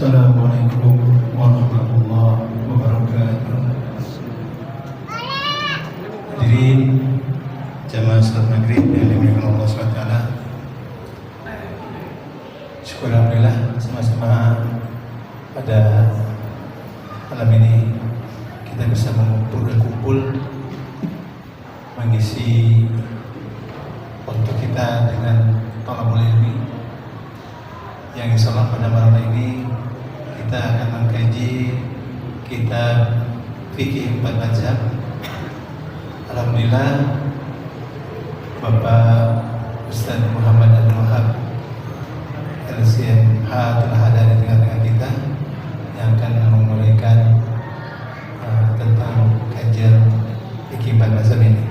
Assalamualaikum warahmatullahi wabarakatuh. Hadirin jamaah salat maghrib yang dimuliakan Allah SWT. Syukur alhamdulillah sama-sama pada malam ini kita bisa berkumpul mengisi waktu kita dengan thalabul ilmi yang insyaallah pada malam ini kita akan mengkaji kitab fikih 4 mazhab. Alhamdulillah Bapak Ustaz Muhammad Abdul Wahab LCMH telah ada di tengah-tengah kita yang akan memulaikan tentang kajian fikih 4 mazhab ini.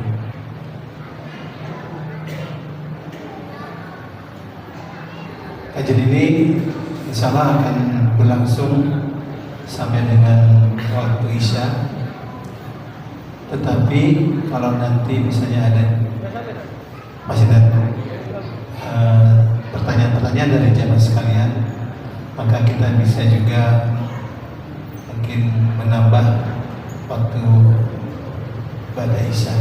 Kajian ini insyaallah akan berlangsung sampai dengan waktu Isya. Tetapi kalau nanti misalnya ada masih ada pertanyaan-pertanyaan dari jamaah sekalian, maka kita bisa juga mungkin menambah waktu pada Isya.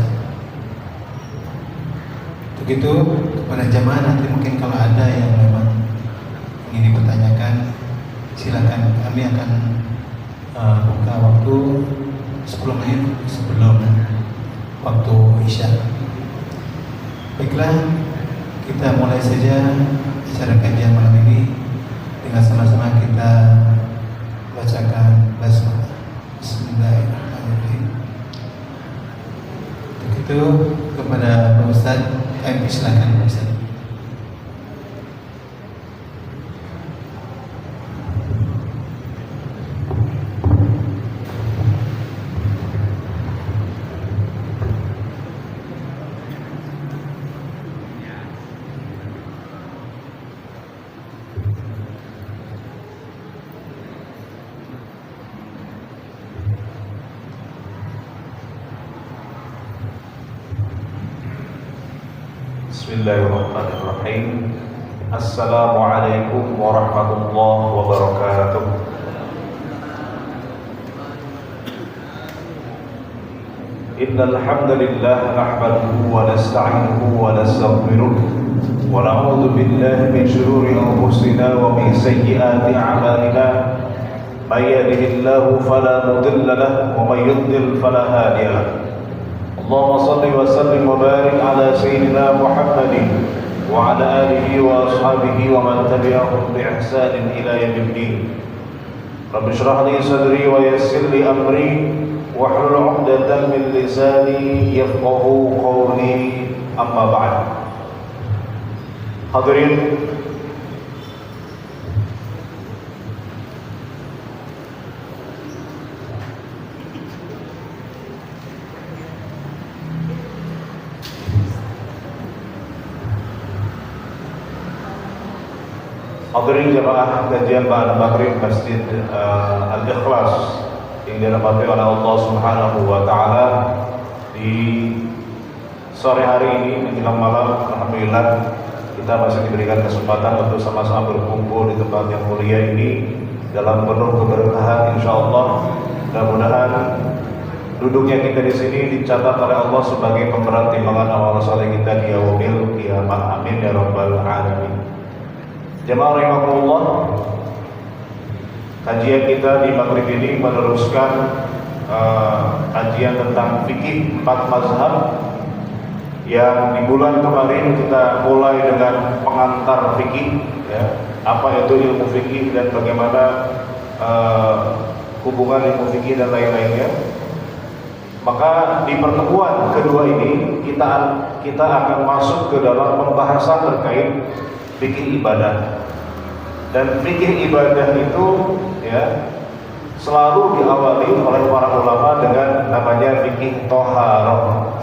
Untuk itu kepada jamaah nanti mungkin kalau ada yang memang ingin dipertanyakan, silakan, kami akan buka waktu 10 menit sebelum waktu Isya. Baiklah, kita mulai saja acara kajian malam ini dengan sama-sama kita bacakan basmalah. Bismillahirrahmanirrahim. Untuk itu kepada Pak Ustaz, kami silakan Pak Ustaz. Bismillahirrahmanirrahim. Assalamualaikum warahmatullahi wabarakatuh. Innal hamdalillah nahmaduhu wa nasta'inuhu wa nastaghfiruh wa na'udzu billahi min shururi anfusina wa min sayyiati a'malina. May yahdihillahu fala mudilla lahu wa may yudlil fala hadiya lahu. Allahumma salli wa sallim wa barik ala sayyidina Muhammadin wa ala alihi wa ashabihi wa man tabi'ahum bi ihsanin ila yaumiddin. Rabbi shrah li sadri wa yassir li amri wahlul 'uqdatam min lisani yafqahu qawli, amma ba'd. Hadirin hadirin jamaah kajian ba'da maghrib Masjid Al-Ikhlas yang dirahmati oleh Allah Subhanahu wa taala. Di sore hari ini menjelang malam, alhamdulillah kita masih diberikan kesempatan untuk sama-sama berkumpul di tempat yang mulia ini dalam penuh keberkahan insyaallah. Mudah-mudahan duduknya kita di sini dicatat oleh Allah sebagai pemberat timbangan amal saleh kita di yaumil qiyamah. Amin ya rabbal alamin. Jemaah rahimakumullah, kajian kita di maghrib ini meneruskan kajian tentang fikih 4 mazhab yang di bulan kemarin kita mulai dengan pengantar fikih, ya, apa itu ilmu fikih dan bagaimana hubungan ilmu fikih dan lain-lainnya. Maka di pertemuan kedua ini kita akan masuk ke dalam pembahasan terkait fikih ibadah. Dan fikih ibadah itu, ya, selalu diawali oleh para ulama dengan namanya fikih thaharah.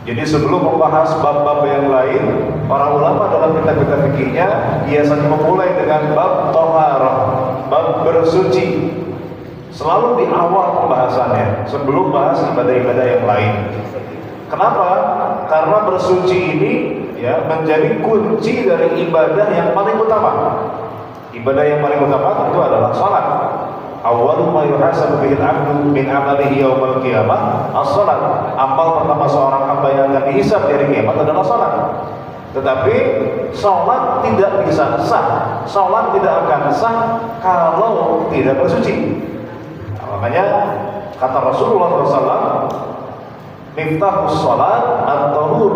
Jadi sebelum membahas bab-bab yang lain, para ulama dalam kitab-kitab fikihnya biasanya memulai dengan bab thaharah, bab bersuci. Selalu di awal pembahasannya sebelum bahas ibadah-ibadah yang lain. Kenapa? Karena bersuci ini, ya, menjadi kunci dari ibadah yang paling utama. Ibadah yang paling utama tentu adalah salat. Awwalu ma yuhasabu bihi al-'abdu min 'amalihi yaumil qiyamah as-salat. Amal pertama seorang hamba yang akan dihisab dari kiamat adalah salat. Tetapi salat tidak bisa sah. Salat tidak akan sah kalau tidak bersuci. Makanya kata Rasulullah SAW, miftahus salat at-tahur.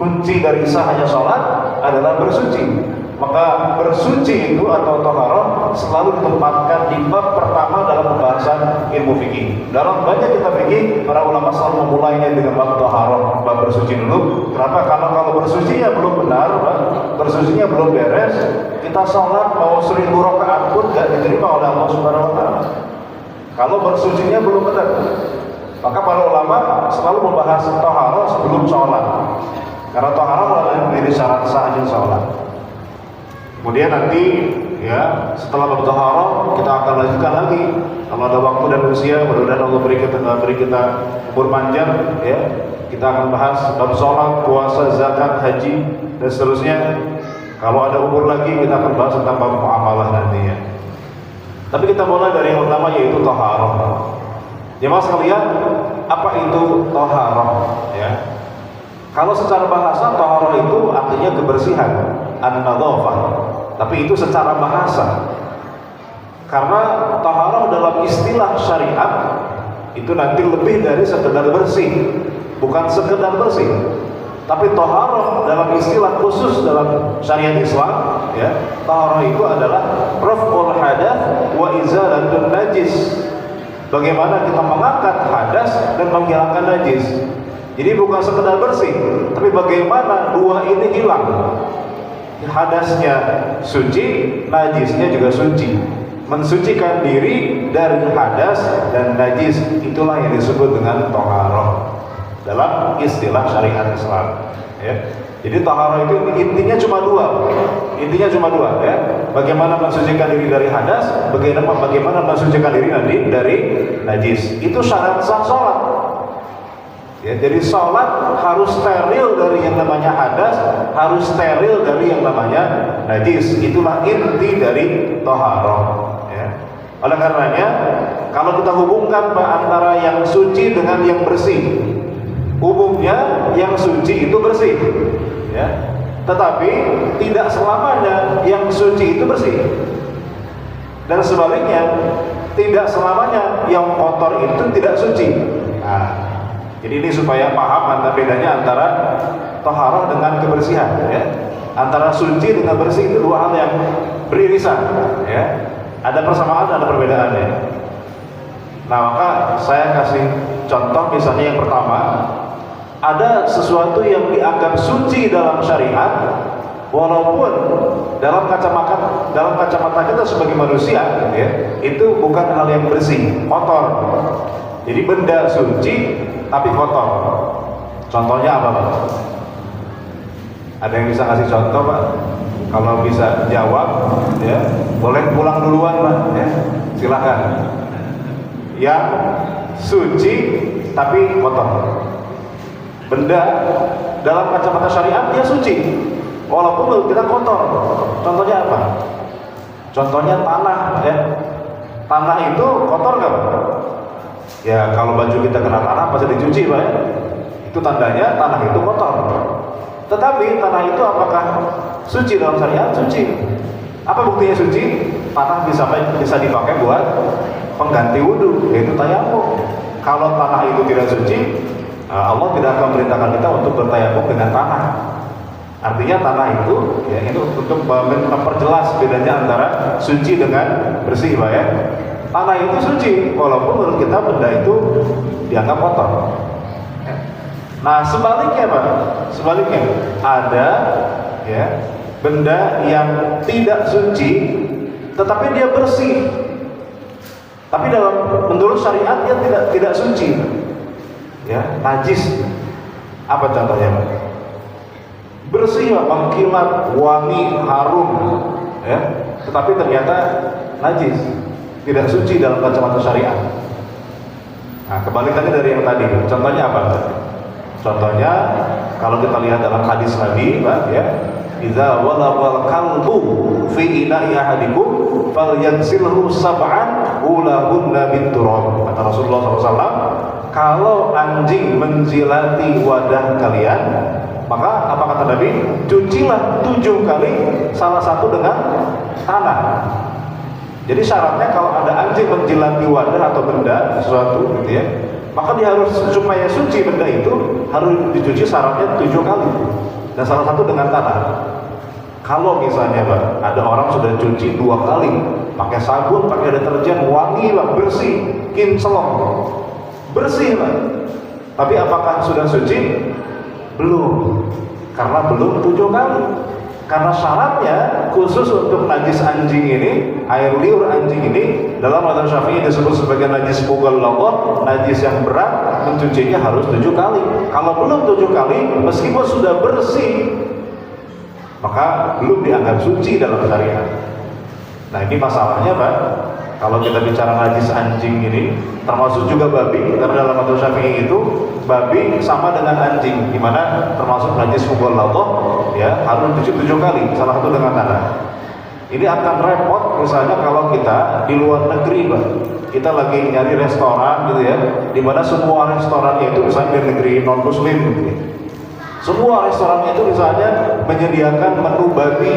Kunci dari sahnya salat adalah bersuci. Maka bersuci itu atau taharah selalu ditempatkan di bab pertama dalam pembahasan ilmu fikih. Dalam banyak kitab fikih, para ulama selalu memulainya dengan bab taharah, bab bersuci dulu. Kenapa? Karena kalau bersucinya belum benar, bersucinya belum beres, kita sholat mau 1000 rakaat pun gak diterima oleh Allah Subhanahu Wa Taala. Kalau bersucinya belum benar, maka para ulama selalu membahas taharah sebelum sholat. Karena taharah adalah menjadi syarat sahnya sholat. Kemudian nanti ya setelah bab taharah kita akan lanjutkan lagi. Kalau ada waktu dan usia, mudah-mudahan Allah beri kita umur panjang ya. Kita akan bahas bab sholat, puasa, zakat, haji dan seterusnya. Kalau ada umur lagi kita akan bahas tentang bab muamalah nantinya. Tapi kita mulai dari yang pertama yaitu taharah. Jemaah sekalian, apa itu taharah ya? Kalau secara bahasa taharah itu artinya kebersihan, an-nadzafah. Tapi itu secara bahasa. Karena taharah dalam istilah syariat itu nanti lebih dari sekedar bersih, bukan sekedar bersih. Tapi taharah dalam istilah khusus dalam syariat Islam, ya, taharah itu adalah raf'ul hadath wa izalatun najis. Bagaimana kita mengangkat hadas dan menghilangkan najis. Jadi bukan sekedar bersih, tapi bagaimana dua ini hilang. Hadasnya suci, najisnya juga suci. Mensucikan diri dari hadas dan najis, itulah yang disebut dengan taharah dalam istilah syariat Islam ya. Jadi taharah itu intinya cuma dua ya. Bagaimana mensucikan diri dari hadas, bagaimana mensucikan diri dari najis. Itu syarat sah sholat ya. Jadi sholat harus steril dari yang namanya hadas, harus steril dari yang namanya najis. Itulah inti dari taharah ya. Oleh karenanya kalau kita hubungkan antara yang suci dengan yang bersih, umumnya yang suci itu bersih ya. Tetapi tidak selamanya yang suci itu bersih. Dan sebaliknya, tidak selamanya yang kotor itu tidak suci. Nah, jadi ini supaya paham bedanya antara taharah dengan kebersihan ya. Antara suci dengan bersih itu dua hal yang beririsan ya. Ada persamaan, ada perbedaannya. Nah, maka saya kasih contoh misalnya yang pertama, ada sesuatu yang dianggap suci dalam syariat, walaupun dalam kacamata kita sebagai manusia, ya, itu bukan hal yang bersih, kotor. Jadi benda suci tapi kotor. Contohnya apa, Pak? Ada yang bisa kasih contoh, Pak? Kalau bisa jawab, ya, boleh pulang duluan, Pak. Ya, silakan. Yang suci tapi kotor. Benda dalam kacamata syariat dia suci, walaupun menurut kita kotor. Contohnya apa? Contohnya tanah ya. Tanah itu kotor nggak, Pak? Ya kalau baju kita kena tanah pasti dicuci, Pak ya. Itu tandanya tanah itu kotor. Tetapi tanah itu apakah suci dalam syariat? Suci. Apa buktinya suci? Tanah bisa dipakai buat pengganti wudhu, yaitu tayamum. Kalau tanah itu tidak suci, Allah tidak akan memerintahkan kita untuk bertayamum dengan tanah. Artinya tanah itu ya, itu untuk memperjelas bedanya antara suci dengan bersih, Pak ya. Tanah itu suci walaupun menurut kita benda itu dianggap kotor. Nah, sebaliknya, Pak. Sebaliknya ada ya benda yang tidak suci tetapi dia bersih. Tapi menurut syariat dia tidak suci. Ya, najis. Apa contohnya, Pak? Bersih, Pak, mengkilat, wangi, harum, ya. Tetapi ternyata najis, tidak suci dalam kacamata syariat. Nah, kebalikannya dari yang tadi. Contohnya apa, Pak? Contohnya kalau kita lihat dalam hadis Nabi, Pak, ya, idza walabal kalbu fi ina'i ahadikum falyansilhu sab'an ulahunna biturab. Kata Rasulullah SAW, kalau anjing menjilati wadah kalian, maka apa kata Nabi? Cucilah 7 kali, salah satu dengan tanah. Jadi syaratnya kalau ada anjing menjilati wadah atau benda sesuatu gitu ya, maka dia harus, supaya suci benda itu harus dicuci syaratnya 7 kali, dan salah satu dengan tanah. Kalau misalnya Pak, ada orang sudah cuci 2 kali, pakai sabun, pakai deterjen, wangi Pak, bersih, kinclong, bersih Pak, tapi apakah sudah suci? Belum, karena belum 7 kali. Karena syaratnya khusus untuk najis anjing ini, air liur anjing ini, dalam mazhab Syafi'i disebut sebagai najis mughalladhah, najis yang berat, mencucinya harus 7 kali. Kalau belum 7 kali, meskipun sudah bersih, maka belum dianggap suci dalam syariat. Nah ini masalahnya Pak, kalau kita bicara najis anjing ini, termasuk juga babi, karena dalam mazhab Syafi'i itu babi sama dengan anjing, di mana termasuk najis mughalladhah, ya harus dicuci 7 kali, salah satu dengan tanah. Ini akan repot misalnya kalau kita di luar negeri Pak, kita lagi nyari restoran gitu ya, di mana semua restorannya itu misalnya di negeri non muslim gitu ya. Semua restorannya itu misalnya menyediakan menu babi,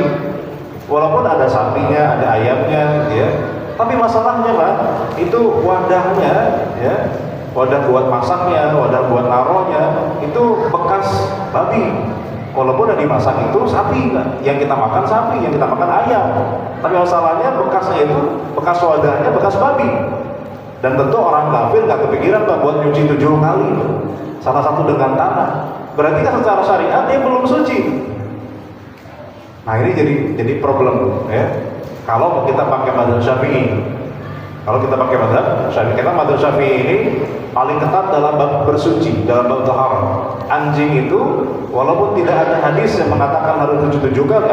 walaupun ada sapinya, ada ayamnya gitu ya. Tapi masalahnya Pak, itu wadahnya ya, wadah buat masaknya, wadah buat narohnya itu bekas babi. Walaupun yang dimasak itu sapi kan, yang kita makan sapi, yang kita makan ayam. Tapi masalahnya bekasnya itu, bekas wadahnya bekas babi. Dan tentu orang kafir nggak kepikiran Pak buat nyuci 7 kali, salah satu dengan tanah. Berarti kan secara syariat dia belum suci. Nah ini jadi problem ya. Kalau kita pakai mazhab Syafi'i, karena mazhab Syafi'i ini paling ketat dalam bab bersuci, dalam bab taharah. Anjing itu walaupun tidak ada hadis yang mengatakan harus dicuci 7 kali,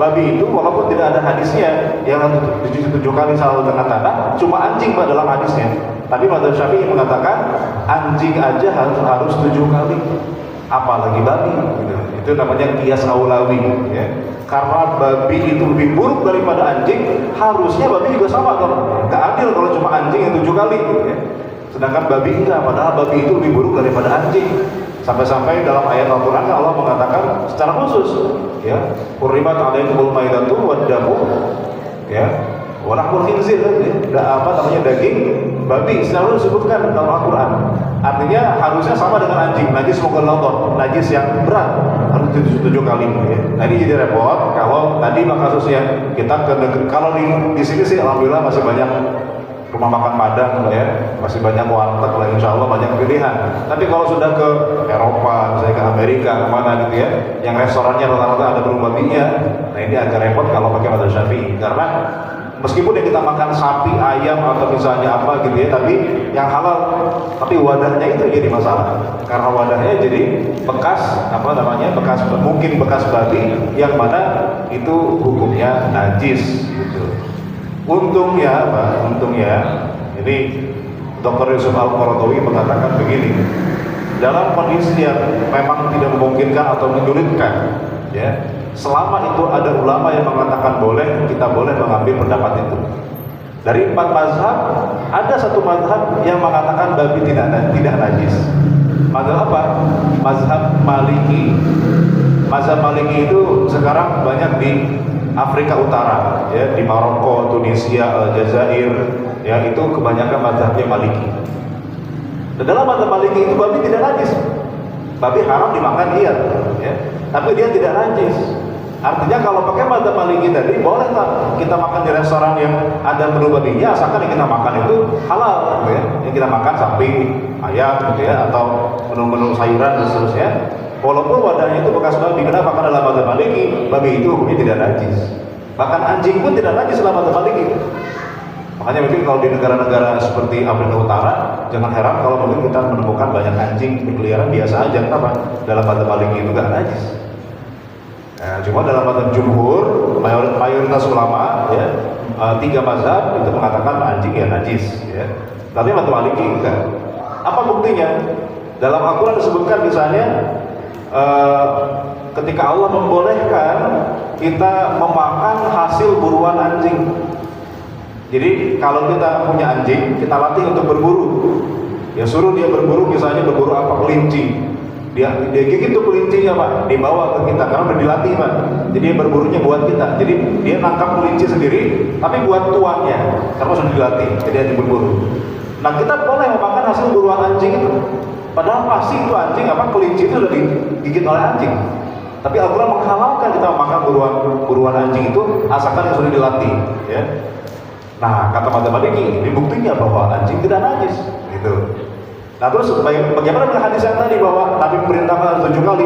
babi itu walaupun tidak ada hadisnya yang harus dicuci 7 kali selalu dengan tanah, cuma anjing Pak dalam hadisnya. Tapi mazhab Syafi'i mengatakan anjing aja harus 7 kali, apalagi babi gitu. Itu namanya qiyas aulawi ya. Karena babi itu lebih buruk daripada anjing, harusnya babi juga sama dong. Gak adil kalau cuma anjing yang 7 kali ya. Sedangkan babi enggak, padahal babi itu lebih buruk daripada anjing. Sampai-sampai dalam ayat Al-Quran Allah mengatakan secara khusus ya, hurrimat alaikumul maitatu waddamu ya, wa lahmul khinzir ya, daging babi selalu disebutkan dalam Al-Quran. Artinya harusnya sama dengan anjing, najis mughalladhah, najis yang berat, harus 7 kali ya. Nah ini jadi repot kalau tadi kasusnya kita ke negeri, kalau di sini sih alhamdulillah masih banyak rumah makan Padang ya, masih banyak warteg lah, insya Allah banyak pilihan. Tapi kalau sudah ke Eropa, misalnya ke Amerika, kemana gitu ya, yang restorannya rata-rata ada menu babinya, nah ini agak repot kalau pakai mazhab Syafi'i. Karena meskipun yang kita makan sapi, ayam atau misalnya apa gitu ya, tapi yang halal, tapi wadahnya itu jadi masalah. Karena wadahnya jadi bekas mungkin bekas babi yang mana itu hukumnya najis gitu. Untungnya ini Dr. Yusuf Al-Qaradawi mengatakan begini, dalam kondisi yang memang tidak memungkinkan atau menyulitkan ya, selama itu ada ulama yang mengatakan boleh, kita boleh mengambil pendapat itu. Dari 4 mazhab, ada 1 mazhab yang mengatakan babi tidak najis. Mazhab apa? Mazhab Maliki. Mazhab Maliki itu sekarang banyak di Afrika Utara, ya, di Maroko, Tunisia, Aljazair, ya, itu kebanyakan mazhabnya Maliki. Dan dalam mazhab Maliki itu babi tidak najis. Babi haram dimakan iya, ya, tapi dia tidak najis. Artinya kalau pakai mazhab Maliki tadi, boleh tak kita makan di restoran yang ada menu babinya, asalkan yang kita makan itu halal, gitu ya. Yang kita makan sapi, ayam, gitu ya, atau menu-menu sayuran dan seterusnya. Walaupun wadahnya itu bekas babi, kenapa? Karena dalam mazhab Maliki, babi itu hukumnya tidak najis. Bahkan anjing pun tidak najis dalam mazhab Maliki. Makanya mungkin kalau di negara-negara seperti Afrika Utara, jangan heran kalau mungkin kita menemukan banyak anjing berkeliaran biasa aja. Kenapa? Dalam mazhab Maliki itu nggak najis. Nah, cuma dalam mazhab jumhur, mayoritas ulama, ya, 3 mazhab itu mengatakan anjing ya najis. Ya. Tapi mazhab Maliki enggak. Apa buktinya? Dalam Al-Quran disebutkan misalnya ketika Allah membolehkan kita memakan hasil buruan anjing. Jadi kalau kita punya anjing, kita latih untuk berburu. Ya suruh dia berburu, misalnya berburu apa? Kelinci. Dia gigit tuh kelincinya Pak, dibawa ke kita karena udah dilatih Pak. Jadi berburunya buat kita. Jadi dia nangkap kelinci sendiri, tapi buat tuannya karena sudah dilatih. Jadi dia berburu. Nah kita boleh memakan hasil buruan anjing itu. Padahal pasti itu anjing kelinci itu sudah digigit oleh anjing. Tapi Al-Quran menghalalkan kita memakan buruan anjing itu asalkan yang sudah dilatih. Ya. Nah kata Madzhab Maliki, ini buktinya bahwa anjing tidak najis. Gitu. Nah terus bagaimana dengan hadis yang tadi bahwa Nabi memerintahkan 7 kali?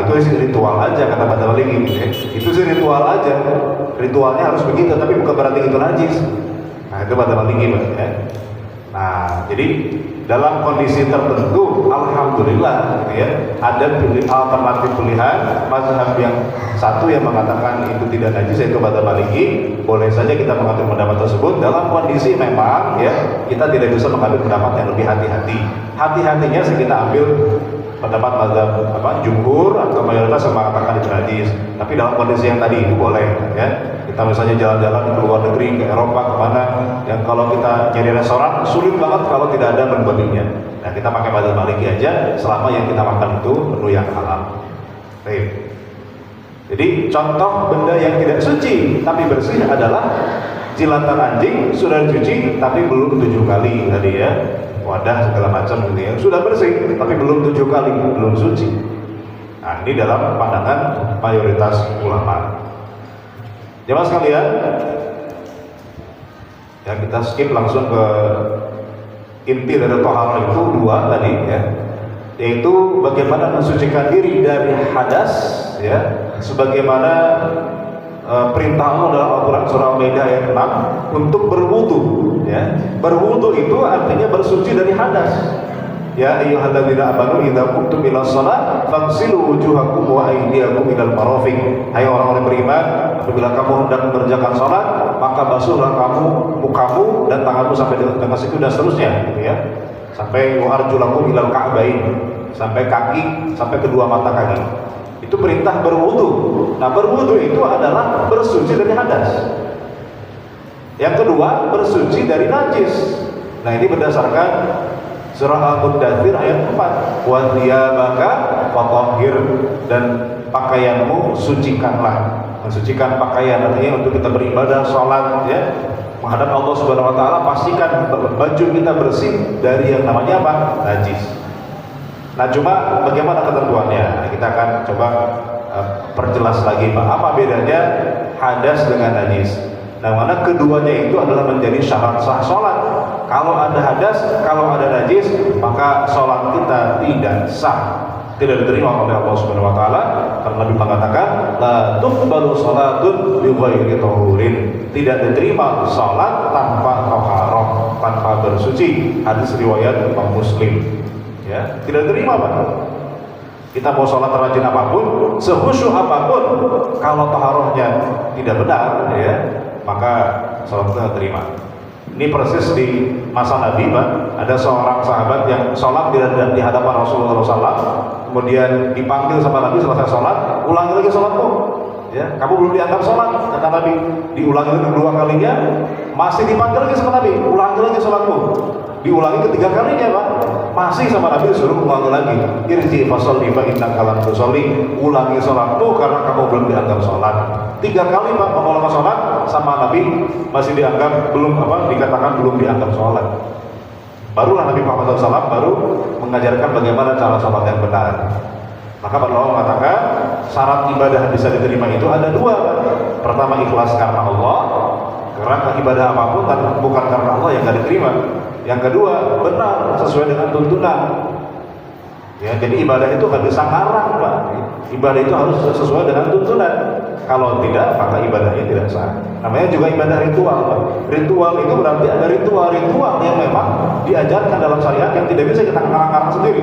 Itu sih ritual aja kata Madzhab Maliki. Ya. Itu sih ritual aja. Ritualnya harus begitu, tapi bukan berarti itu najis. Nah itu Madzhab Maliki ya. Nah, jadi dalam kondisi tertentu, alhamdulillah, gitu ya, ada alternatif pilihan. Mazhab yang satu yang mengatakan itu tidak najis, yaitu Madzhab Maliki. Boleh saja kita mengambil pendapat tersebut dalam kondisi memang, ya, kita tidak bisa mengambil pendapat yang lebih hati-hati. Hati-hatinya sih kita ambil pendapat mazhab jumhur atau mayoritas yang mengatakan itu najis. Tapi dalam kondisi yang tadi itu boleh, ya. Kita misalnya jalan-jalan ke luar negeri, ke Eropa, kemana, yang kalau kita cari restoran sulit banget kalau tidak ada menu babinya. Nah kita pakai Madzhab Maliki aja selama yang kita makan itu menu yang halal. Baik. Jadi contoh benda yang tidak suci tapi bersih adalah jilatan anjing sudah dicuci tapi belum 7 kali tadi ya, wadah segala macam gitu ya, sudah bersih tapi belum 7 kali, belum suci. Nah ini dalam pandangan mayoritas ulama. Jemaah sekalian, ya kita skip langsung ke inti dari thaharah itu 2 tadi ya, yaitu bagaimana mensucikan diri dari hadas ya, sebagaimana perintah Allah dalam Al-Quran surah Al-Maidah ayat 6 untuk berwudu ya. Berwudu itu artinya bersuci dari hadas. Ya ayyuhalladzina amanu idza qumtum ila shalah faghsilu wujuhakum wa aydiyakum ilal marafiq. Hai orang-orang beriman, apabila kamu hendak mengerjakan salat, maka basuhlah kamu mukamu dan tanganmu sampai dengan siku dan seterusnya ya. Sampai wa arjulakum ilal ka'bain, sampai kaki, sampai kedua mata kaki. Itu perintah berwudu. Nah, berwudu itu adalah bersuci dari hadas. Yang kedua, bersuci dari najis. Nah, ini berdasarkan surah Al-Mudaththir ayat 4. Wa thiyabaka fatahhir, dan pakaianmu sucikanlah. Mensucikan pakaian artinya untuk kita beribadah, salat ya, menghadap Allah Subhanahu wa taala, pastikan baju kita bersih dari yang namanya apa? Najis. Nah, cuma bagaimana ketentuannya? Kita akan coba perjelas lagi Pak. Apa bedanya hadas dengan najis? Nah, mana keduanya itu adalah menjadi syarat sah salat. Kalau ada hadas, kalau ada najis, maka salat kita tidak sah, tidak diterima oleh Allah Subhanahu wa taala, karena Nabi mengatakan la tuqbalu salatun bi ghairi tahurin. Tidak diterima salat tanpa taharah, tanpa bersuci. Hadis riwayat Imam Muslim. Ya, tidak diterima Pak. Kita mau sholat rajin apapun, sehusyuk apapun, kalau taharahnya tidak benar ya, maka sholat kita terima. Ini persis di masa Nabi Pak, ada seorang sahabat yang sholat di hadapan Rasulullah SAW, kemudian dipanggil sama Nabi selesai sholat, ulangi lagi sholatmu ya, kamu belum dianggap sholat, kata Nabi. Diulangi kedua kalinya, masih dipanggil lagi sama Nabi, ulangi lagi sholatmu. Diulangi ketiga kalinya Pak, masih sama Nabi disuruh ulangi lagi. Irji fasolli fa innaka lam tusolli, ulangi sholatmu karena kamu belum dianggap sholat. 3 kali Pak mengulang sholat sama Nabi masih dianggap belum dikatakan belum dianggap sholat. Barulah Nabi Muhammad SAW baru mengajarkan bagaimana cara sholat yang benar. Maka para ulama mengatakan syarat ibadah bisa diterima itu ada 2. Pertama, ikhlas karena Allah, karena ibadah apapun bukan karena Allah yang tidak diterima. Yang kedua, benar sesuai dengan tuntunan. Ya, jadi ibadah itu nggak bisa ngarang Pak. Ibadah itu harus sesuai dengan tuntunan. Kalau tidak, maka ibadahnya tidak sah. Namanya juga ibadah ritual Pak. Ritual itu berarti ada ritual-ritual yang memang diajarkan dalam syariat yang tidak bisa kita ngarang-ngarang sendiri.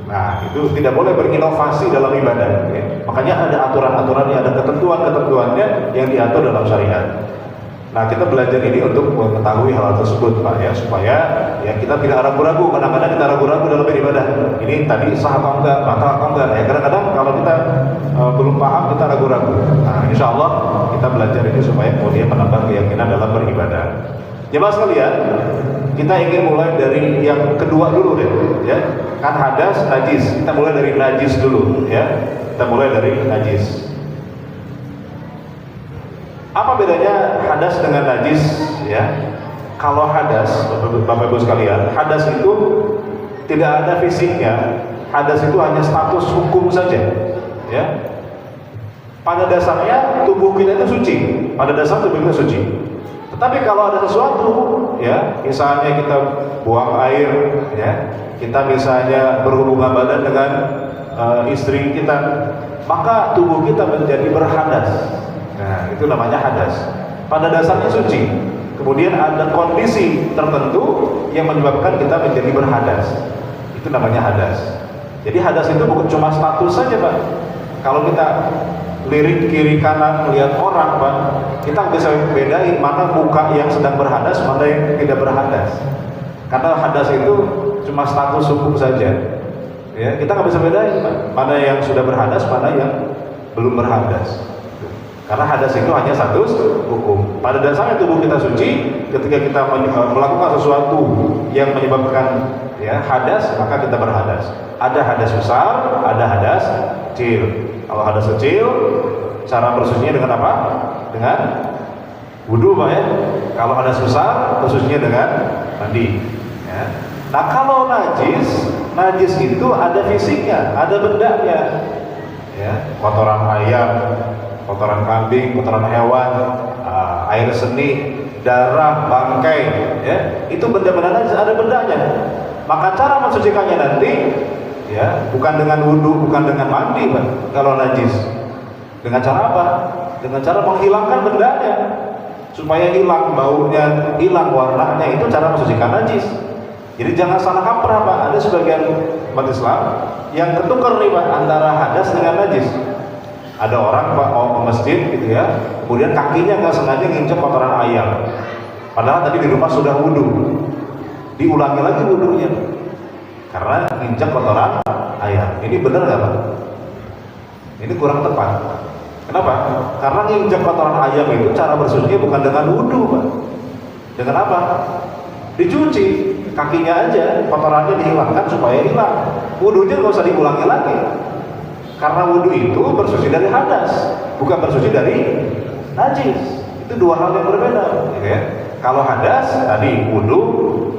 Nah, itu tidak boleh berinovasi dalam ibadah ya. Makanya ada aturan-aturannya, ada ketentuan-ketentuannya yang diatur dalam syariat. Nah, kita belajar ini untuk mengetahui hal tersebut Pak ya, supaya ya kita tidak ragu-ragu. Kadang-kadang kita ragu-ragu dalam beribadah. Ini tadi sah atau enggak, batal atau enggak. Ya kadang-kadang kalau kita belum paham, kita ragu-ragu. Nah, insya Allah kita belajar ini supaya kemudian menambah keyakinan dalam beribadah. Jemaah sekalian, kita ingin mulai dari yang kedua dulu deh, ya. Kan hadas, najis. Kita mulai dari najis dulu, ya. Kita mulai dari najis. Apa bedanya hadas dengan najis, ya? Kalau hadas, Bapak Ibu sekalian, hadas itu tidak ada fisiknya. Hadas itu hanya status hukum saja, ya. Pada dasarnya tubuh kita itu suci. Pada dasar tubuh kita suci. Tetapi kalau ada sesuatu, ya, misalnya kita buang air, ya, kita misalnya berhubungan badan dengan istri kita, maka tubuh kita menjadi berhadas. Nah, itu namanya hadas. Pada dasarnya suci. Kemudian ada kondisi tertentu yang menyebabkan kita menjadi berhadas. Itu namanya hadas. Jadi hadas itu bukan cuma status saja, Pak. Kalau kita lirik kiri kanan melihat orang, Pak, kita bisa bedain mana muka yang sedang berhadas, mana yang tidak berhadas. Karena hadas itu cuma status hukum saja. Ya, kita nggak bisa bedain, Pak, mana yang sudah berhadas, mana yang belum berhadas. Karena hadas itu hanya status hukum. Pada dasarnya tubuh kita suci. Ketika kita melakukan sesuatu yang menyebabkan, ya, hadas, maka kita berhadas. Ada hadas besar, ada hadas kecil. Kalau hadas kecil, cara bersucinya dengan apa? Dengan wudu, Pak, ya. Kalau hadas besar, bersucinya dengan mandi, ya. Nah, kalau najis itu ada fisiknya, ada bendanya, ya. Kotoran ayam, kotoran kambing, kotoran hewan, air seni, darah, bangkai, ya. Itu benda-benda najis, ada bendanya. Maka cara mensucikannya nanti, ya, bukan dengan wudu, bukan dengan mandi, Pak. Kalau najis, dengan cara apa? Dengan cara menghilangkan bendanya, supaya hilang baunya, hilang warnanya. Itu cara mensucikan najis. Jadi jangan salah kaprah, Pak. Ada sebagian umat Islam yang ketukar nih, Pak, antara hadas dengan najis. Ada orang, Pak, mau ke masjid gitu, ya, kemudian kakinya nggak sengaja nginjek kotoran ayam. Padahal tadi di rumah sudah wudu. Diulangi lagi wudunya karena nginjak kotoran ayam. Ini benar nggak, Pak? Ini kurang tepat. Kenapa? Karena nginjak kotoran ayam itu cara bersucinya bukan dengan wudu, Pak. Dengan apa? Dicuci kakinya aja, kotorannya dihilangkan supaya hilang. Wudunya nggak usah diulangi lagi. Karena wudu itu bersuci dari hadas, bukan bersuci dari najis. Itu dua hal yang berbeda, ya. Kalau hadas tadi wudu,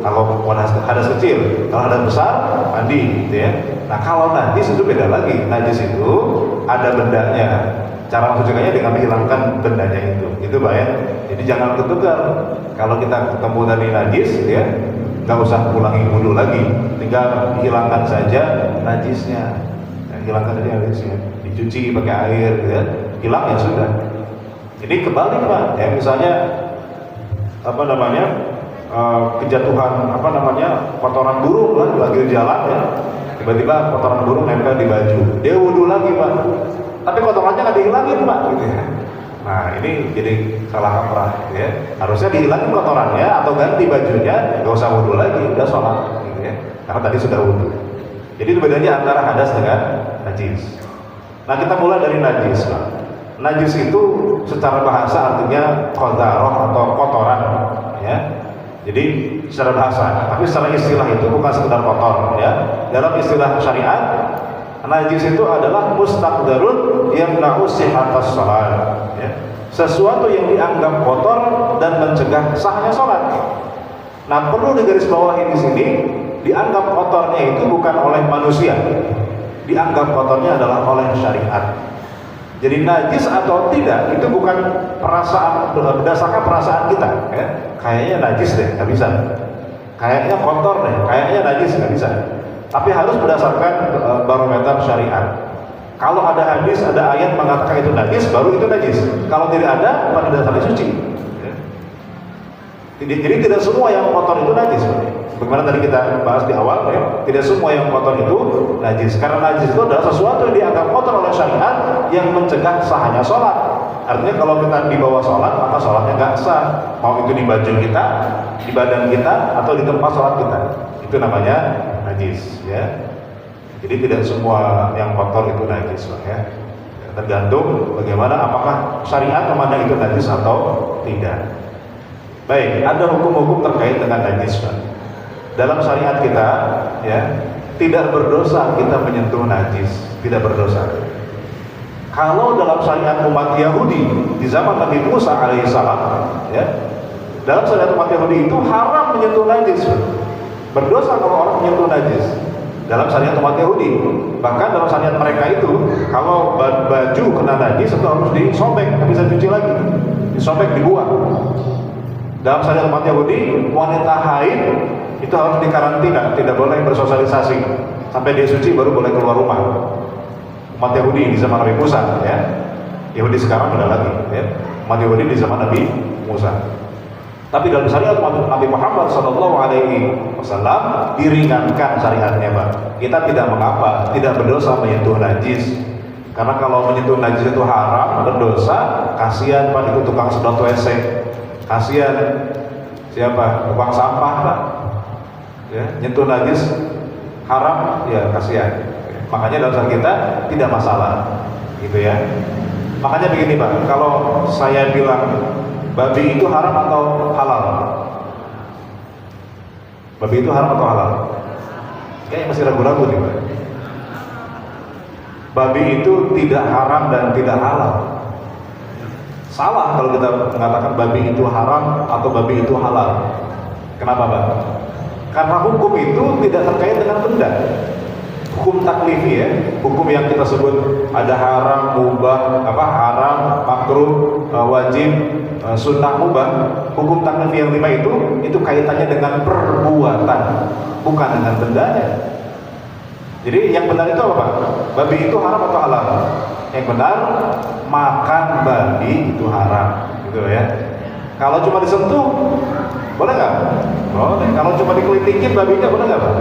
kalau hadas kecil, kalau hadas besar mandi, gitu, ya. Nah, kalau najis itu beda lagi. Najis itu ada bendanya. Cara mensucikannya dengan menghilangkan bendanya itu, Pak, ya. Jadi jangan ketukar. Kalau kita ketemu tadi najis, ya, nggak usah ulangi wudu lagi, tinggal hilangkan saja najisnya. Hilangkan tadi najisnya, dicuci pakai air, gitu, ya. Hilang ya sudah. Ini kebalik, Pak, ya, misalnya apa namanya, kejatuhan apa namanya, kotoran burung lah lagi di jalan, ya, tiba-tiba kotoran burung nempel di baju, dia wudu lagi, Pak, tapi kotorannya nggak dihilangin, Pak, gitu, ya. Nah, ini jadi salah kaprah, ya. Harusnya dihilangin kotorannya atau ganti bajunya, nggak usah wudu lagi, udah sholat, gitu, ya, karena tadi sudah wudu. Jadi itu bedanya antara hadas dengan najis. Nah, kita mulai dari najis, Pak. Najis itu secara bahasa artinya qadharah atau kotoran, ya. Jadi secara bahasa, tapi secara istilah itu bukan sekedar kotor, ya. Dalam istilah syariat, najis itu adalah mustaqdarun yamna'u sihhatas shalah, ya. Sesuatu yang dianggap kotor dan mencegah sahnya salat. Nah, perlu digarisbawahi di sini, dianggap kotornya itu bukan oleh manusia. Dianggap kotornya adalah oleh syariat. Jadi najis atau tidak itu bukan perasaan, berdasarkan perasaan kita, ya. Kayaknya najis deh, nggak bisa. Kayaknya kotor deh, kayaknya najis, nggak bisa. Tapi harus berdasarkan barometer syariat. Kalau ada hadis, ada ayat mengatakan itu najis, baru itu najis. Kalau tidak ada, pada dasarnya suci, ya. Jadi tidak semua yang kotor itu najis. Bagaimana tadi kita bahas di awal, ya, tidak semua yang kotor itu najis. Karena najis itu adalah sesuatu yang dianggap kotor oleh syariat yang mencegah sahnya sholat. Artinya kalau kita dibawa sholat, maka sholatnya nggak sah. Mau itu di baju kita, di badan kita, atau di tempat sholat kita. Itu namanya najis, ya. Jadi tidak semua yang kotor itu najis, ya. tergantung bagaimana apakah syariat memandang itu najis atau tidak. Baik, ada hukum-hukum terkait dengan najis, Pak. Dalam syariat kita, ya, tidak berdosa kita menyentuh najis, tidak berdosa. Kalau dalam syariat umat Yahudi di zaman Nabi Musa alaihissalam, ya, dalam syariat umat Yahudi itu haram menyentuh najis, berdosa kalau orang menyentuh najis. Dalam syariat umat Yahudi, bahkan dalam syariat mereka itu, kalau baju kena najis itu harus disobek, nggak bisa cuci lagi, disobek, dibuang. Dalam syariat umat Yahudi, wanita haid itu harus dikarantina, tidak boleh bersosialisasi sampai dia suci baru boleh keluar rumah. Umat Yahudi di zaman Nabi Musa, ya. Yahudi sekarang udah lagi, ya. Umat Yahudi di zaman Nabi Musa. Tapi dalam syariat Nabi Muhammad SAW diringankan syariatnya, Pak. Kita tidak mengapa, tidak berdosa menyentuh najis. Karena kalau menyentuh najis itu haram, berdosa, kasihan Pak itu tukang sedot WC. Kasihan siapa? Tukang sampah, Pak. Ya, nyentuh najis haram, ya kasihan. Makanya dalam syariat kita tidak masalah, gitu ya. Makanya begini, Pak, kalau saya bilang babi itu haram atau halal? Babi itu haram atau halal? Kayaknya masih ragu-ragu nih, Pak. Babi itu tidak haram dan tidak halal. Salah kalau kita mengatakan babi itu haram atau babi itu halal. Kenapa, Pak? Karena hukum itu tidak terkait dengan benda. Hukum taklifi, ya, hukum yang kita sebut ada haram, mubah, haram, makruh, wajib, sunnah, mubah. Hukum taklifi yang 5 itu kaitannya dengan perbuatan, bukan dengan bendanya. Jadi yang benar itu apa, Pak? Babi itu haram atau halal? Yang benar, makan babi itu haram, gitu ya. Kalau cuma disentuh, boleh nggak? Boleh. Kalau cuma dikelitikin babinya, boleh nggak, Pak?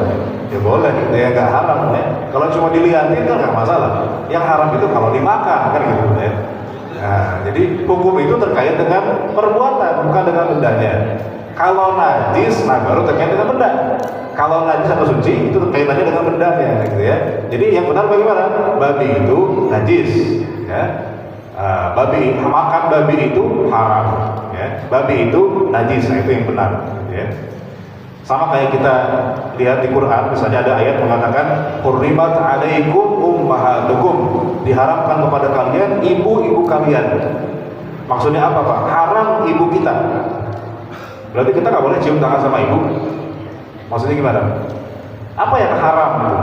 Ya boleh, ya nggak haram, ya. Kalau cuma dilihatin kan nggak masalah. Yang haram itu kalau dimakan, kan gitu, ya. Nah, jadi hukum itu terkait dengan perbuatan, bukan dengan bendanya. Kalau najis, nah baru terkait dengan benda. Kalau najis atau suci itu kaitannya dengan bendanya, gitu ya. Jadi yang benar bagaimana? Babi itu najis, ya. Makan babi itu haram, ya. Babi itu najis, nah itu yang benar, gitu ya. Sama kayak kita lihat di Quran, misalnya ada ayat mengatakan hurrimat alaikum ummahatukum, diharamkan kepada kalian ibu-ibu kalian. Maksudnya apa, Pak? Haram ibu kita. Berarti kita nggak boleh cium tangan sama ibu. Maksudnya gimana? Apa yang haram itu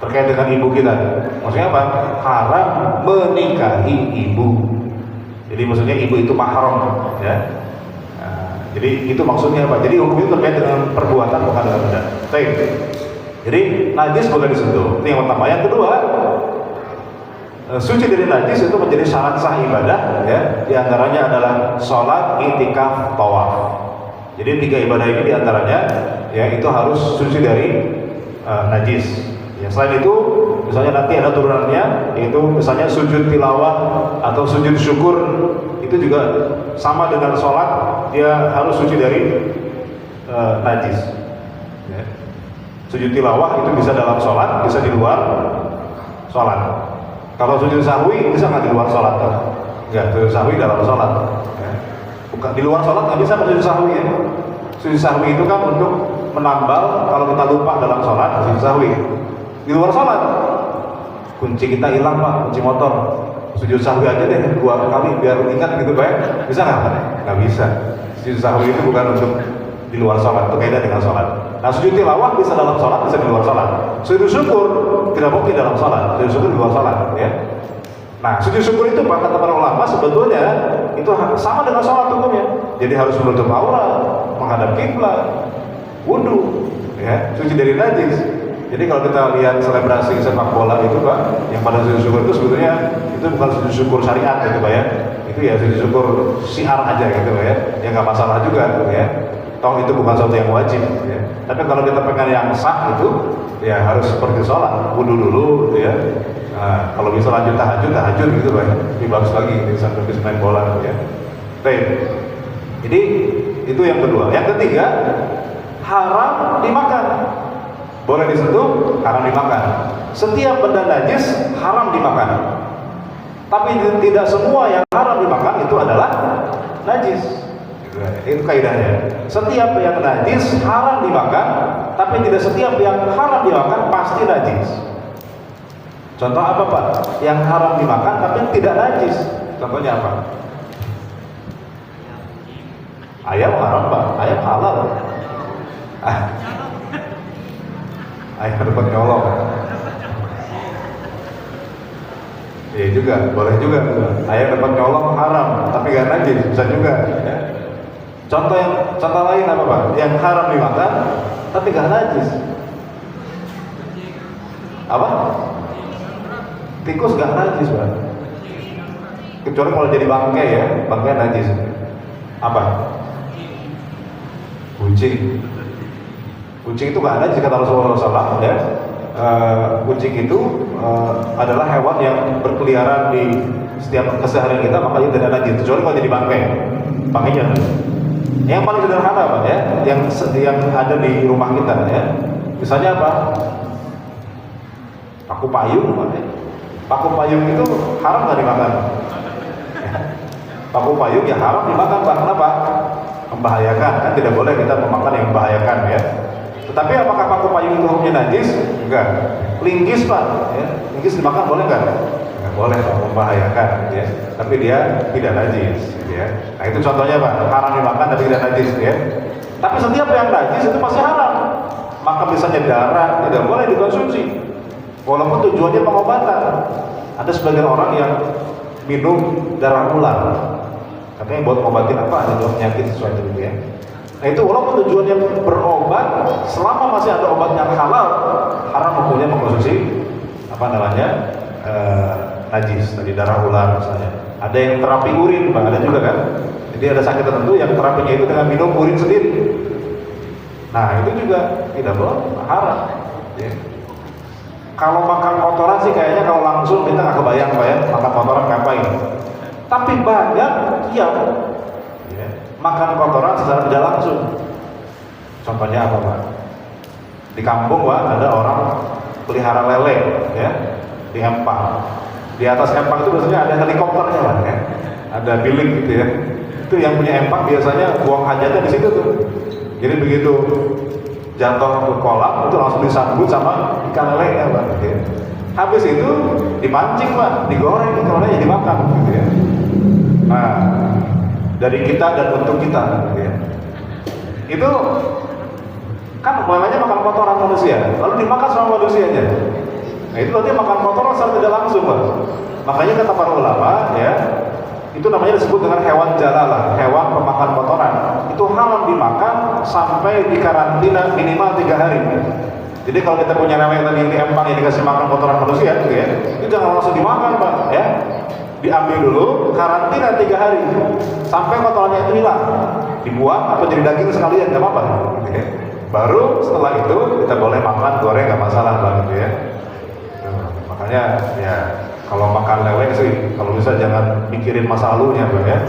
terkait dengan ibu kita? Maksudnya apa? Haram menikahi ibu. Jadi maksudnya ibu itu mahram, ya. Jadi itu maksudnya apa? Jadi hukum itu terkait dengan perbuatan, bukan dengan benda. Baik. Jadi najis boleh disentuh. Itu yang pertama. Yang kedua, suci dari najis itu menjadi syarat sah ibadah, ya. Di antaranya adalah sholat, i'tikaf, tawaf. Jadi 3 ibadah ini di antaranya, ya, itu harus suci dari najis. Ya, selain itu, misalnya nanti ada turunannya, yaitu misalnya sujud tilawah atau sujud syukur, itu juga sama dengan sholat, dia harus suci dari najis. Ya. Sujud tilawah itu bisa dalam sholat, bisa di luar sholat. Kalau sujud sahwi bisa nggak di luar sholat? Enggak, sujud sahwi dalam sholat. Ya. Bukan di luar sholat nggak bisa sujud sahwi, ya. Sujud sahwi itu kan untuk menambal kalau kita lupa dalam sholat, sujud sahwi. Di luar sholat, kunci kita hilang, Pak, kunci motor. Sujud sahwi aja deh 2 kali biar ingat gitu, Pak. Bisa nggak? Nggak bisa. Sujud sahwi itu bukan untuk di luar sholat, itu beda dengan sholat. Nah, sujud tilawah bisa dalam sholat, bisa di luar sholat. Sujud syukur tidak mungkin dalam sholat, sujud syukur di luar sholat, ya. Nah, sujud syukur itu kata para ulama sebetulnya itu sama dengan sholat hukumnya. Jadi harus menutup aurat, menghadap kiblat, wudu, ya, suci dari najis. Jadi kalau kita lihat selebrasi sepak bola itu, Pak, yang pada sujud syukur itu sebetulnya itu bukan sujud syukur syariat, gitu, Pak, ya. Itu ya sujud syukur syiar aja, gitu, Pak, ya. Ya nggak masalah juga, gitu, ya. Toh itu bukan sesuatu yang wajib, ya. Tapi kalau kita pengen yang sah itu, ya harus seperti sholat, wudu dulu, gitu, ya. Nah, kalau bisa lanjut tahajud, gitu, Pak, ya. Lebih bagus lagi, gitu, sambil bisa main bola, gitu, ya. Baik. Jadi itu yang kedua. Yang ketiga, haram dimakan. Boleh disentuh, haram dimakan. Setiap benda najis haram dimakan. Tapi tidak semua yang haram dimakan itu adalah najis. Itu kaidahnya. Setiap yang najis haram dimakan, tapi tidak setiap yang haram dimakan pasti najis. Contoh apa Pak? Yang haram dimakan tapi tidak najis. Contohnya apa? Ayam haram Pak, ayam halal. Ayam dapat nyolong. Iya juga, boleh juga. Ayam dapat nyolong haram, tapi gak najis, bisa juga. Ya. Contoh lain apa Pak? Yang haram dimakan, tapi gak najis. Apa? Tikus gak najis Pak. Kecuali kalau jadi bangkai ya, bangkai najis. Apa? Kucing. Kucing itu gak najis kata Rasulullah SAW ya. Kucing itu adalah hewan yang berkeliaran di setiap keseharian kita, makanya tidak najis. Kecuali kalau jadi bangkai, bangkainya. Yang paling sederhana Pak ya, yang ada di rumah kita ya. Misalnya apa? Paku payung Pak ya. Paku payung itu haram nggak dimakan? Paku payung ya haram dimakan Pak. Kenapa? Membahayakan, kan tidak boleh kita memakan yang membahayakan ya. Tetapi apakah paku payung itu hukumnya najis? Enggak. Linggis Pak ya. Linggis dimakan boleh nggak? Nggak boleh Pak, membahayakan ya. Tapi dia tidak najis ya. Nah itu contohnya Pak, haram dimakan tapi tidak najis ya. Tapi setiap yang najis itu pasti haram. Maka misalnya darah tidak boleh dikonsumsi, walaupun tujuannya pengobatan. Ada sebagian orang yang minum darah ular, katanya buat ngobatin apa, ada penyakit sesuatu gitu ya. Nah itu walaupun tujuannya berobat, selama masih ada obat yang halal, haram hukumnya mengkonsumsi apa namanya najis, tadi darah ular misalnya. Ada yang terapi urin, Pak, ada juga kan. Jadi ada sakit tertentu yang terapinya itu dengan minum urin sendiri. Nah itu juga tidak boleh, haram ya. Kalau makan kotoran sih kayaknya kalau langsung kita nggak kebayang Pak ya, makan kotoran ngapain. Tapi banyak yang ya, makan kotoran secara tidak langsung. Contohnya apa Pak? Di kampung Pak ada orang pelihara lele ya, di empang. Di atas empang itu biasanya ada helikopternya Pak ya, ada bilik gitu ya. Itu yang punya empang biasanya buang hajatnya di situ tuh. Jadi begitu jatuh ke kolam itu langsung disambut sama ikan lele ya Pak gitu ya. Habis itu dipancing Pak, digoreng, ikan lele dimakan gitu ya. Nah, dari kita dan untuk kita gitu ya. Itu kan lelenya makan kotoran manusia, lalu dimakan sama manusianya. Nah itu berarti makan kotoran secara tidak langsung Pak. Makanya kata para ulama ya, itu namanya disebut dengan hewan jalalah, hewan pemakan kotoran. Itu haram dimakan sampai dikarantina minimal 3 hari. Jadi kalau kita punya lele tadi yang di empang yang dikasih makan kotoran manusia gitu ya, itu jangan langsung dimakan Pak ya. Diambil dulu, karantina 3 hari sampai kotorannya itu hilang, dibuang atau jadi daging sekalian, nggak apa-apa gitu ya. Baru setelah itu kita boleh makan, goreng, nggak masalah Pak gitu ya. Makanya ya kalau makan lele sih, kalau bisa jangan mikirin masa lalunya Pak ya.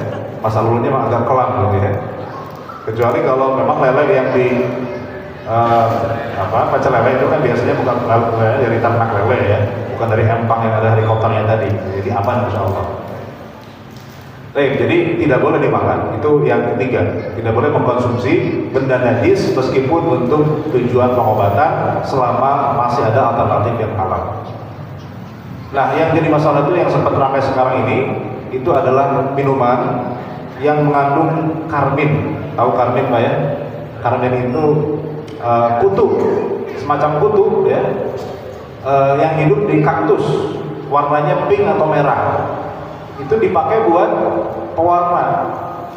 Masa lalunya mah agak kelam gitu ya. Kecuali kalau memang lele yang di pecel lele itu kan biasanya bukan lele dari ternak lele ya, bukan dari empang yang ada helikopternya tadi. Jadi aman insya Allah. Jadi tidak boleh dimakan. Itu yang ketiga. Tidak boleh mengkonsumsi benda najis meskipun untuk tujuan pengobatan selama masih ada alternatif yang halal. Nah, yang jadi masalah itu yang sempat ramai sekarang ini itu adalah minuman yang mengandung karmin. Tahu karmin Pak ya? Karmin itu kutu, semacam kutu ya, yang hidup di kaktus, warnanya pink atau merah. Itu dipakai buat pewarna.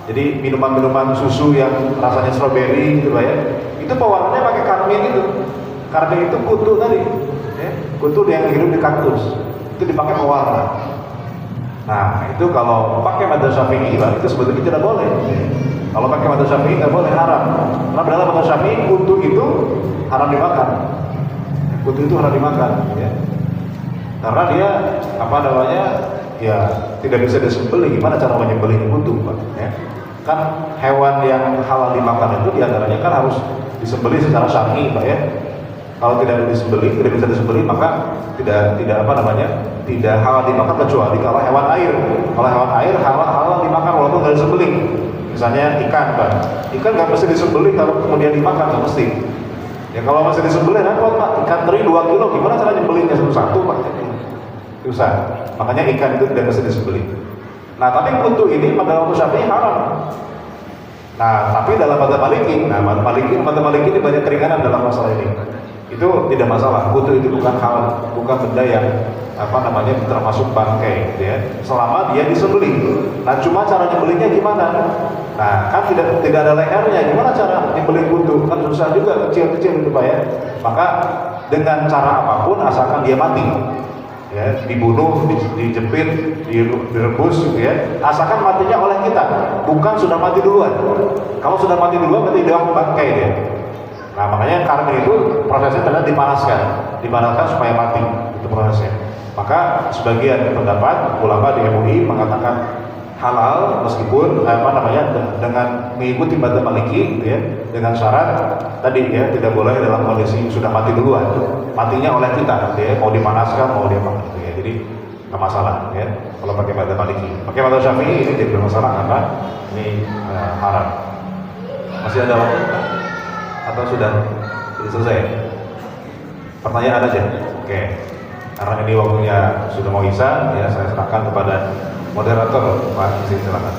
Jadi minuman-minuman susu yang rasanya stroberi gitu Pak ya, itu pewarnanya pakai karmin itu. Karmin itu kutu tadi, ya, kutu yang hidup di kaktus. Itu dipakai pewarna. Nah itu kalau pakai madzhab Syafi'i itu sebetulnya tidak boleh. Kalau pakai madzhab Syafi'i tidak boleh, haram. Karena dalam madzhab Syafi'i kutu itu haram dimakan. Kutu itu haram dimakan ya. Karena dia apa namanya ya tidak bisa disembelih. Gimana cara menyembelih kutu Pak ya? Kan hewan yang halal dimakan itu diantaranya kan harus disembelih secara syar'i Pak ya. Kalau tidak disembelih, tidak bisa disembelih, maka tidak apa namanya, tidak halal dimakan kecuali kalau hewan air. Kalau hewan air halal dimakan walaupun nggak disembelih. Misalnya ikan, Pak. Ikan nggak mesti disembelih kalau kemudian dimakan, nggak mesti. Ya kalau masih disembelih, repot Pak. Ikan teri 2 kilo, gimana cara nyembelihnya satu-satu Pak? Susah. Makanya ikan itu tidak mesti disembelih. Nah, tapi kutu ini pada waktu Syafi'i haram. Nah, tapi dalam madzhab Maliki, madzhab Maliki ini banyak keringanan dalam masalah ini. Itu tidak masalah. Kutu itu bukan hal, bukan benda yang termasuk bangkai, gitu ya. Selama dia disembelih. Nah, cuma cara nyembelihnya gimana? Nah, kan tidak ada lehernya. Gimana cara nyembelih kutu? Kan susah juga, kecil-kecil gitu Pak ya. Maka dengan cara apapun asalkan dia mati. Ya, dibunuh, dijepit, direbus gitu ya. Asalkan matinya oleh kita, bukan sudah mati duluan. Kalau sudah mati duluan berarti dia bangkai dia. Nah, makanya karena itu prosesnya adalah dipanaskan supaya mati, itu prosesnya. Maka sebagian pendapat ulama di MUI mengatakan halal meskipun dengan mengikuti madzhab Maliki gitu ya, dengan syarat tadi ya, tidak boleh dalam kondisi sudah mati duluan, matinya oleh kita gitu ya, mau dipanaskan mau diapakan gitu ya. Jadi nggak masalah ya kalau pakai madzhab Maliki. Pakai madzhab Syafi'i ini tidak bermasalah karena ini haram. Masih ada waktu atau sudah selesai? Pertanyaan aja. Oke. Karena ini waktunya sudah mau isya ya, saya serahkan kepada moderator, Pak, silakan.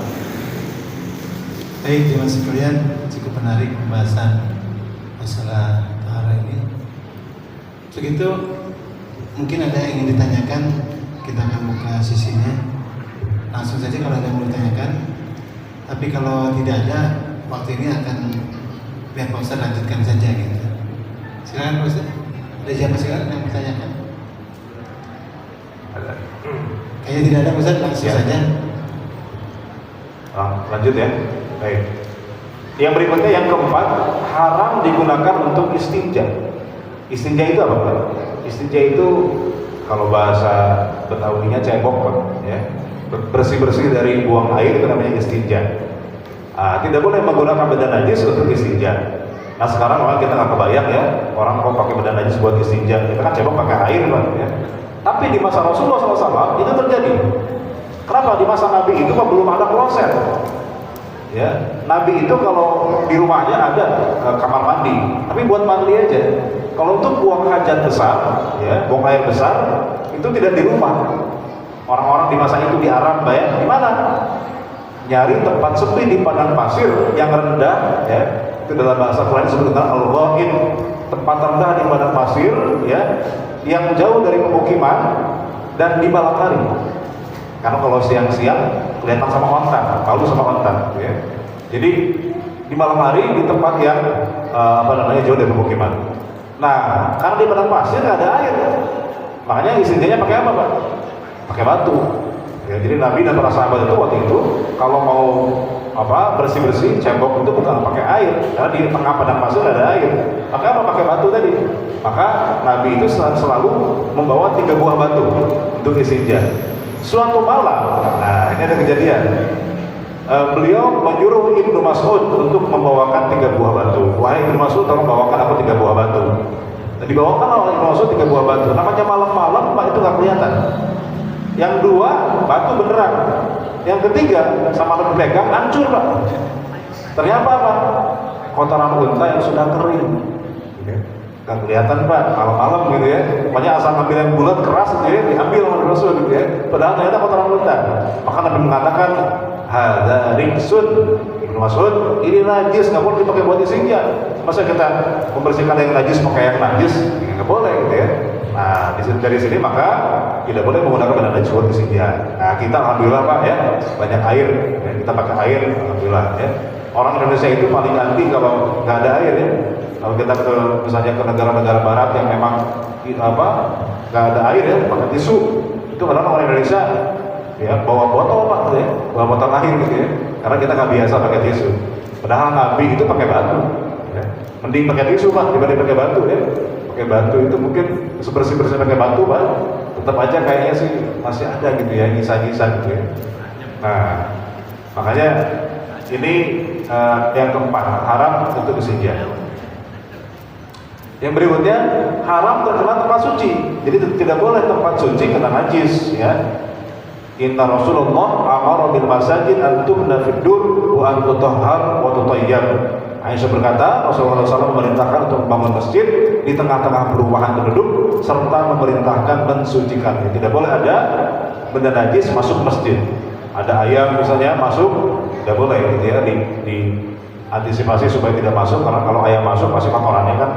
Baik, teman sekalian, cukup menarik pembahasan masalah tahara ini. Begitu, mungkin ada yang ingin ditanyakan, kita akan buka sisinya. Langsung saja kalau ada yang mau ditanyakan. Tapi kalau tidak ada, waktu ini akan biar Pak Ustadz lanjutkan saja gitu. Silakan Pak Ustadz. Ada siapa silakan yang bertanyakan? Ada. Kayaknya tidak ada Pak Ustadz, langsung saja. Lanjut ya. Baik. Yang berikutnya yang keempat, haram digunakan untuk istinja. Istinja itu apa Pak? Istinja itu kalau bahasa Betawinya cebok Pak, ya. Bersih-bersih dari buang air itu namanya istinja. Tidak boleh menggunakan benda najis untuk istinja. Nah sekarang orang kita nggak kebayang ya, orang kok pakai benda najis buat istinja. Kita kan cebok pakai air Pak, ya. Tapi di masa Rasulullah SAW itu terjadi. Kenapa? Di masa Nabi itu Pak belum ada kloset. Ya, Nabi itu kalau di rumahnya ada kamar mandi, tapi buat mandi aja. Kalau untuk buang hajat besar, ya, buang air besar, itu tidak di rumah. Orang-orang di masa itu di Arab, ya, di mana? Nyari tempat sepi di padang pasir yang rendah, ya. Itu dalam bahasa Quran disebut dengan al-ghain, tempat rendah di padang pasir, ya, yang jauh dari pemukiman dan di malam hari. Karena kalau siang-siang kelihatan sama ontan, palu sama ontan, ya. Jadi di malam hari di tempat yang jauh dari pemukiman. Nah, karena di padang pasir nggak ada air, makanya istinjanya pakai apa Pak? Pakai batu. Ya, jadi Nabi dan para sahabat itu waktu itu kalau mau bersih-bersih cebok itu bukan pakai air, karena di tengah padang pasir ada air. Pakai apa? Pakai batu tadi. Maka Nabi itu selalu membawa 3 buah batu untuk istinja. Suatu malam, nah ini ada kejadian. Beliau menyuruh Ibnu Mas'ud untuk membawakan 3 buah batu. Wahai Ibnu Mas'ud, tolong bawakan aku 3 buah batu. Dan dibawakan oleh Ibnu Mas'ud 3 buah batu. Namanya malam-malam Pak, itu nggak kelihatan. Yang 2 batu beneran. Yang ketiga sama pegang hancur Pak. Ternyata apa? Kotoran unta yang sudah kering. Nggak kelihatan Pak, malam-malam gitu ya. Pokoknya asal ngambil yang bulat keras gitu ya, diambil oleh Rasul gitu ya. Padahal ternyata kotoran unta. Maka Nabi mengatakan, hadza riksun. Ibnu Mas'ud, ini najis, nggak boleh dipakai buat istinja. Masa kita membersihkan yang najis pakai yang najis? Nggak boleh gitu ya. Nah, dari sini maka tidak boleh menggunakan benda najis buat istinja. Nah, kita alhamdulillah Pak ya, banyak air. Ya, kita pakai air, alhamdulillah ya. Orang Indonesia itu paling anti kalau nggak ada air ya. Kalau kita misalnya ke negara-negara barat yang memang nggak ada air ya, pakai tisu. Itu kadang orang Indonesia ya bawa botol Pak gitu ya, bawa botol air gitu ya. Karena kita nggak biasa pakai tisu. Padahal Nabi itu pakai batu. Ya. Mending pakai tisu Pak dibanding pakai batu ya. Pakai batu itu mungkin sebersih-bersih pakai batu Pak, tetap aja kayaknya sih masih ada gitu ya, nyisa-nyisa gitu ya. Nah, makanya ini yang keempat, haram untuk istinja. Yang berikutnya, haram terkena tempat suci. Jadi tidak boleh tempat suci kena najis, ya. Inna Rasulullah amara bil masajid an tubna fid dur wa an tutahhar wa tutayyab. Aisyah berkata, Rasulullah SAW memerintahkan untuk membangun masjid di tengah-tengah perumahan penduduk serta memerintahkan mensucikannya. Tidak boleh ada benda najis masuk masjid. Ada ayam misalnya masuk, tidak boleh gitu ya, di antisipasi supaya tidak masuk, karena kalau ayam masuk pasti kotorannya kan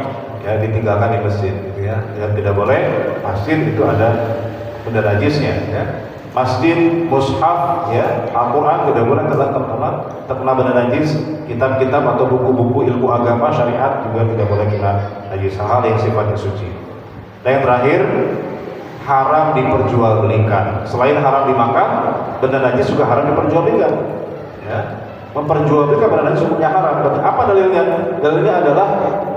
ya ditinggalkan di masjid gitu ya. Ya tidak boleh masjid itu ada benda najisnya ya. Masjid, mushaf, ya, Al-Quran tidak boleh terkena benda najis. Kitab-kitab atau buku-buku ilmu agama syariat juga tidak boleh kena najis, hal yang sifatnya suci. Dan yang terakhir, haram diperjualbelikan. Selain haram dimakan, benda najis juga haram diperjualbelikan. Ya. Memperjualbelikan benda najis hukumnya haram. Apa dalilnya? Dalilnya adalah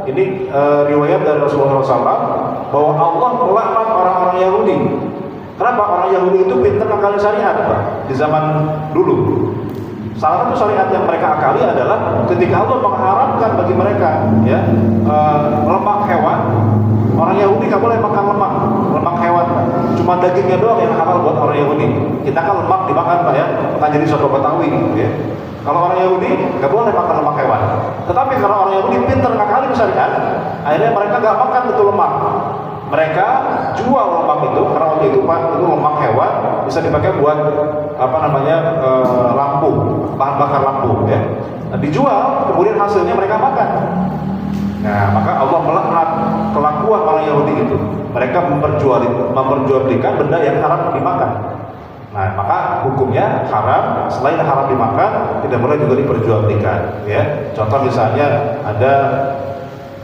ini riwayat dari Rasulullah SAW bahwa Allah melaknat orang-orang Yahudi. Kenapa? Orang Yahudi itu pintar ngakali syariat, Pak, di zaman dulu. Salah satu syariat yang mereka akali adalah ketika Allah mengharamkan bagi mereka ya lemak hewan. Orang Yahudi nggak boleh makan lemak hewan, Pak. Cuma dagingnya doang yang halal buat orang Yahudi. Kita kan lemak dimakan, Pak, ya, bukan jadi soto Betawi gitu ya. Kalau orang Yahudi nggak boleh makan lemak hewan. Tetapi kalau orang Yahudi pintar ngakali syariat, akhirnya mereka nggak makan itu lemak. Mereka jual lemak itu karena waktu itu Pak, itu lemak hewan bisa dipakai buat lampu, bahan bakar lampu ya. Nah, dijual, kemudian hasilnya mereka makan. Nah, maka Allah melaknat kelakuan orang Yahudi itu. Mereka memperjualbelikan benda yang haram dimakan. Nah, maka hukumnya haram. Selain haram dimakan, tidak boleh juga diperjualbelikan ya. Contoh misalnya ada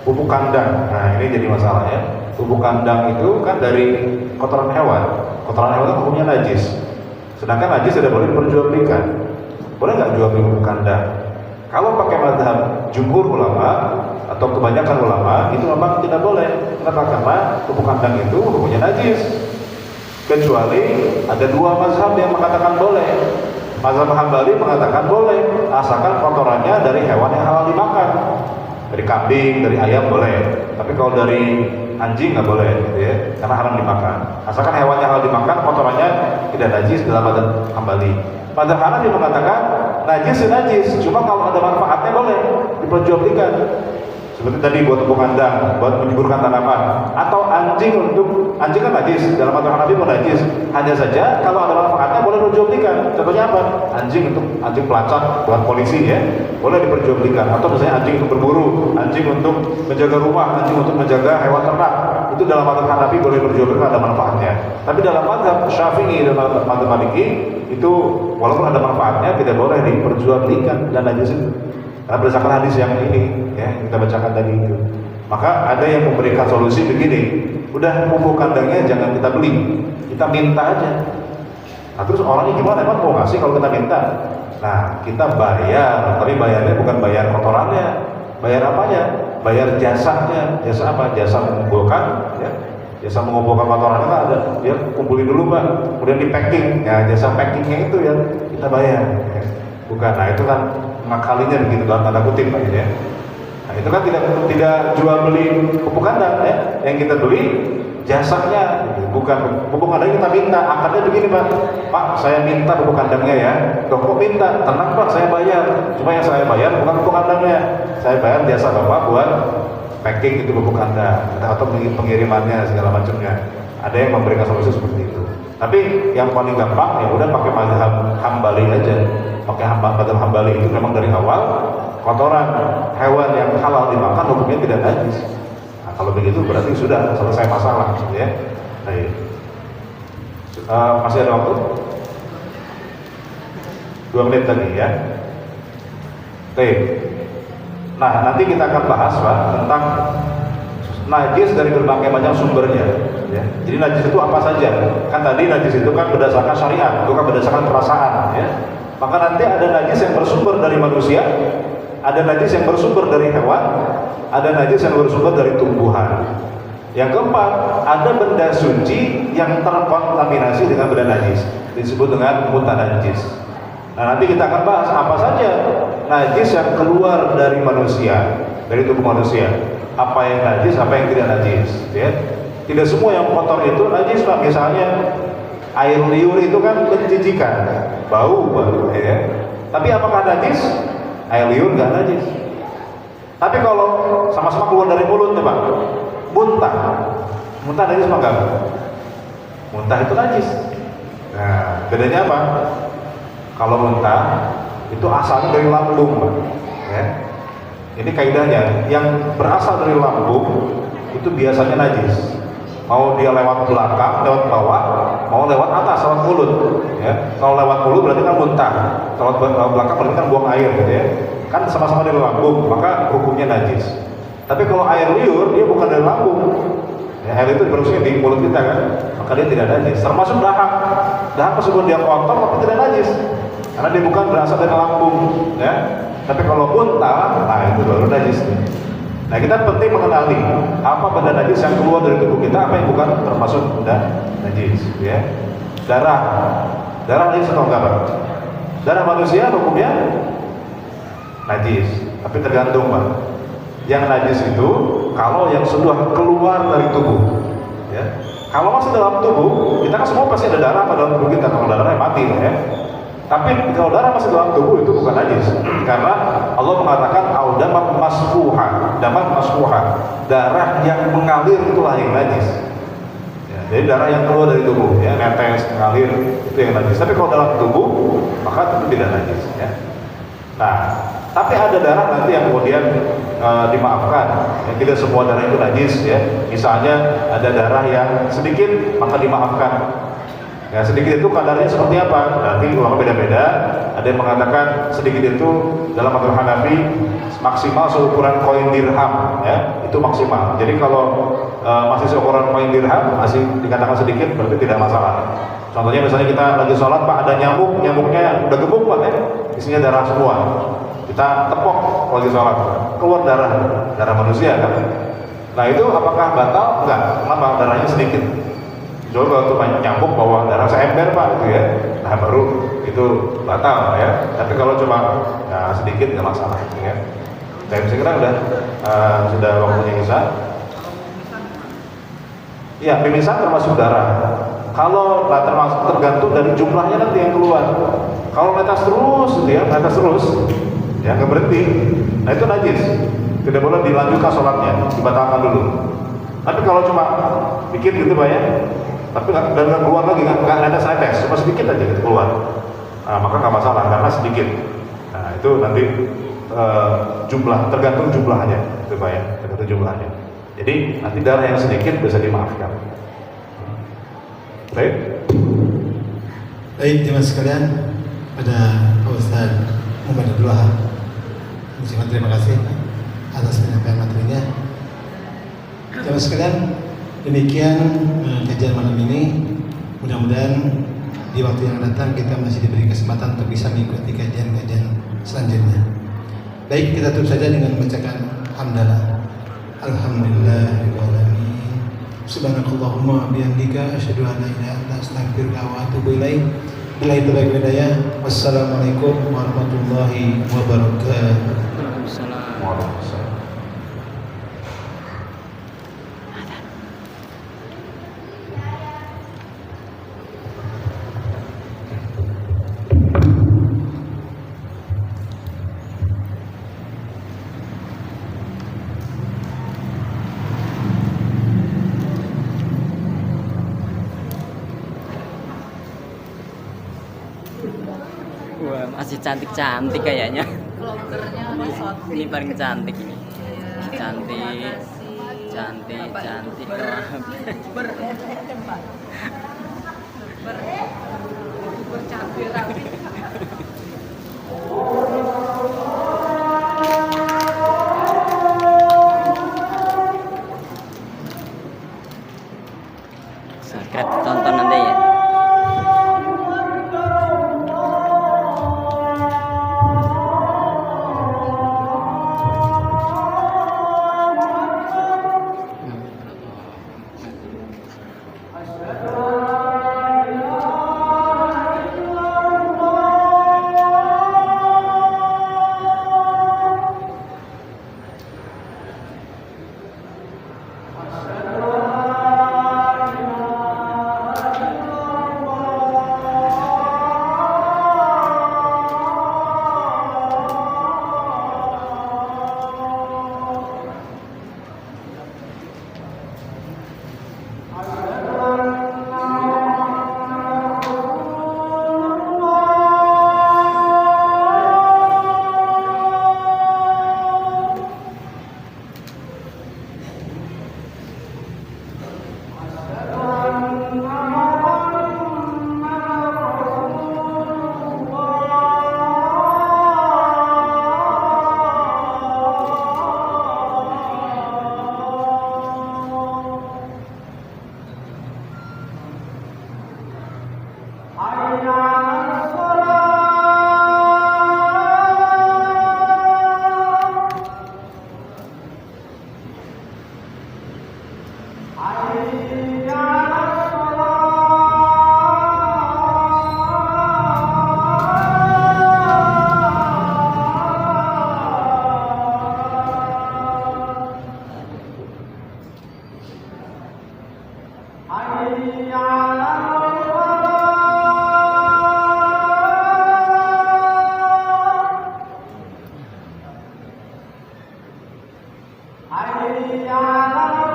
pupuk kandang. Nah, ini jadi masalah ya. Pupuk kandang itu kan dari kotoran hewan. Kotoran hewan itu hukumnya najis. Sedangkan najis tidak boleh diperjualbelikan. Boleh nggak jual beli pupuk kandang? Kalau pakai mazhab jumhur ulama atau kebanyakan ulama itu memang tidak boleh. Kenapa? Karena pupuk kandang itu hukumnya najis. Kecuali ada dua mazhab yang mengatakan boleh. Mazhab Hambali mengatakan boleh, asalkan kotorannya dari hewan yang halal dimakan. Dari kambing, dari ayam boleh. Tapi kalau dari anjing nggak boleh, gitu ya, karena haram dimakan. Asalkan hewannya halal dimakan, kotorannya tidak najis dalam mazhab Hambali. Mazhab Hanafi mengatakan najis ya najis, cuma kalau ada manfaatnya boleh diperjualbelikan. Seperti tadi buat pupuk kandang, buat menyuburkan tanaman, atau anjing kan najis, dalam mazhab Hanafi pun najis. Hanya saja kalau ada manfaatnya boleh diperjualbelikan. Contohnya apa? Anjing pelacak buat polisi ya, boleh diperjualbelikan. Atau misalnya anjing untuk berburu, anjing untuk menjaga rumah, anjing untuk menjaga hewan ternak. Itu dalam mazhab Hanafi boleh diperjualbelikan, ada manfaatnya. Tapi dalam mazhab Syafi'i dan mazhab Maliki itu walaupun ada manfaatnya tidak boleh diperjualbelikan dan najis itu. Karena berdasarkan hadis yang ini ya kita bacakan tadi itu. Maka ada yang memberikan solusi begini, udah pupuk kandangnya jangan kita beli, kita minta aja. Nah terus orangnya gimana? Emang mau ngasih kalau kita minta? Nah kita bayar, tapi bayarnya bukan bayar kotorannya, bayar apanya? Bayar jasanya. Jasa apa? Jasa mengumpulkan ya. Jasa mengumpulkan kotorannya kan ada, dia kumpulin dulu Pak, kemudian di packing, ya jasa packingnya itu ya kita bayar. Ya. Bukan, nah itu kan ngakalinya begitu dalam tanda kutip Pak ya. Nah itu kan tidak jual beli pupuk kandang ya, yang kita beli jasanya, gitu. Bukan pupuk kandang kita minta, akarnya begini Pak, saya minta pupuk kandangnya ya. Kok minta? Tenang Pak, saya bayar. Cuma yang saya bayar bukan pupuk kandangnya, saya bayar jasa Bapak buat packing itu pupuk kandang atau pengirimannya segala macamnya. Ada yang memberikan solusi seperti itu. Tapi yang paling gampang ya udah pakai mazhab Hambali aja. Pakai mazhab Hambali itu memang dari awal kotoran hewan yang halal dimakan hukumnya tidak najis. Nah, kalau begitu berarti sudah selesai masalah, ya. Baik. Masih ada waktu? 2 menit lagi ya. Baik. Nah, nanti kita akan bahas Pak tentang najis dari berbagai macam sumbernya ya. Jadi najis itu apa saja? Kan tadi najis itu kan berdasarkan syariat, bukan berdasarkan perasaan ya. Maka nanti ada najis yang bersumber dari manusia, ada najis yang bersumber dari hewan, ada najis yang bersumber dari tumbuhan. Yang keempat, ada benda suci yang terkontaminasi dengan benda najis, disebut dengan mutanajis. Nah nanti kita akan bahas apa saja najis yang keluar dari manusia, dari tubuh manusia. Apa yang najis, apa yang tidak najis, ya. Tidak semua yang kotor itu najis, Pak. Misalnya air liur itu kan menjijikan, bau, ya. Tapi apakah najis? Air liur nggak najis. Tapi kalau sama-sama keluar dari mulut, ya Pak, muntah najis apa enggak? Muntah itu najis. Nah, bedanya apa? Kalau muntah itu asalnya dari lambung, Pak. Ya. Ini kaidahnya, yang berasal dari lambung itu biasanya najis. Mau dia lewat belakang, lewat bawah, mau lewat atas, lewat mulut. Ya. Kalau lewat mulut berarti kan muntah. Kalau lewat belakang berarti kan buang air, gitu ya. Kan sama-sama dari lambung, maka hukumnya najis. Tapi kalau air liur dia bukan dari lambung. Ya, air itu diproduksi di mulut kita kan, maka dia tidak najis. Termasuk dahak. Dahak meskipun dia kotor, tapi tidak najis. Karena dia bukan berasal dari lambung, ya. Tapi kalau muntah, nah itu baru najis. Nah, kita penting mengenali apa benda najis yang keluar dari tubuh kita, apa yang bukan termasuk benda najis, ya. Darah najis atau enggak, Pak? Darah manusia hukumnya najis, tapi tergantung, Pak. Yang najis itu kalau yang sudah keluar dari tubuh, ya. Kalau masih dalam tubuh, kita kan semua pasti ada darah pada dalam tubuh kita. Kalau darahnya mati, ya. Tapi kalau darah masih dalam tubuh itu bukan najis, karena Allah mengatakan audaman masfuhan, darah yang mengalir itulah yang najis. Ya, jadi darah yang keluar dari tubuh, ya, netes, mengalir itu yang najis. Tapi kalau dalam tubuh maka itu tidak najis, ya. Nah, tapi ada darah nanti yang kemudian dimaafkan. Ya, tidak semua darah itu najis, ya. Misalnya ada darah yang sedikit maka dimaafkan. Ya, sedikit itu kadarnya seperti apa? Nanti ulama beda-beda. Ada yang mengatakan sedikit itu dalam mazhab Hanafi maksimal seukuran koin dirham, ya, itu maksimal. Jadi kalau masih seukuran koin dirham masih dikatakan sedikit, berarti tidak masalah. Contohnya misalnya kita lagi sholat, Pak, ada nyamuknya udah gemuk, Pak, ya, isinya darah semua. Kita tepok lagi sholat, keluar darah manusia, kan? Nah, itu apakah batal? Enggak, kenapa? Darahnya sedikit. Jadi kalau itu banyak nyamuk bawa darah seember, Pak, gitu ya, nah baru itu batal, ya. Tapi kalau cuma ya, sedikit nggak masalah, gitu ya. Dan saya kira sudah waktunya isya. Ya, mimisan termasuk darah. Kalau tergantung dari jumlahnya nanti yang keluar. Kalau netes terus, gitu ya, ya nggak berhenti. Nah itu najis. Tidak boleh dilanjutkan sholatnya, dibatalkan dulu. Tapi kalau cuma bikin gitu, Pak, ya, tapi nggak keluar lagi, nggak netes, cuma sedikit aja gitu keluar, nah, maka nggak masalah karena sedikit. Nah itu nanti tergantung jumlahnya, itu Pak, ya, tergantung jumlahnya. Jadi nanti darah yang sedikit bisa dimaafkan. Baik, jemaah sekalian, pada Pak Ustaz Muhammad Abdul Wahab, terima kasih atas penyampaian materinya. Jemaah sekalian, demikian kajian malam ini. Mudah-mudahan di waktu yang datang kita masih diberi kesempatan untuk bisa mengikuti kajian-kajian selanjutnya. Baik, kita tutup saja dengan membacakan hamdalah. Alhamdulillahirabbil alamin. Subhanakallahumma bihamdika asyhadu an la ilaha illa anta astaghfiruka wa atubu ilaik. Billahi taufiq wal hidayah. Wassalamualaikum warahmatullahi wabarakatuh. Waalaikumsalam. Wah, masih cantik-cantik kayaknya. Ini paling cantik ini. Cantik. Subscribe, tonton nanti ya. Hayya 'alal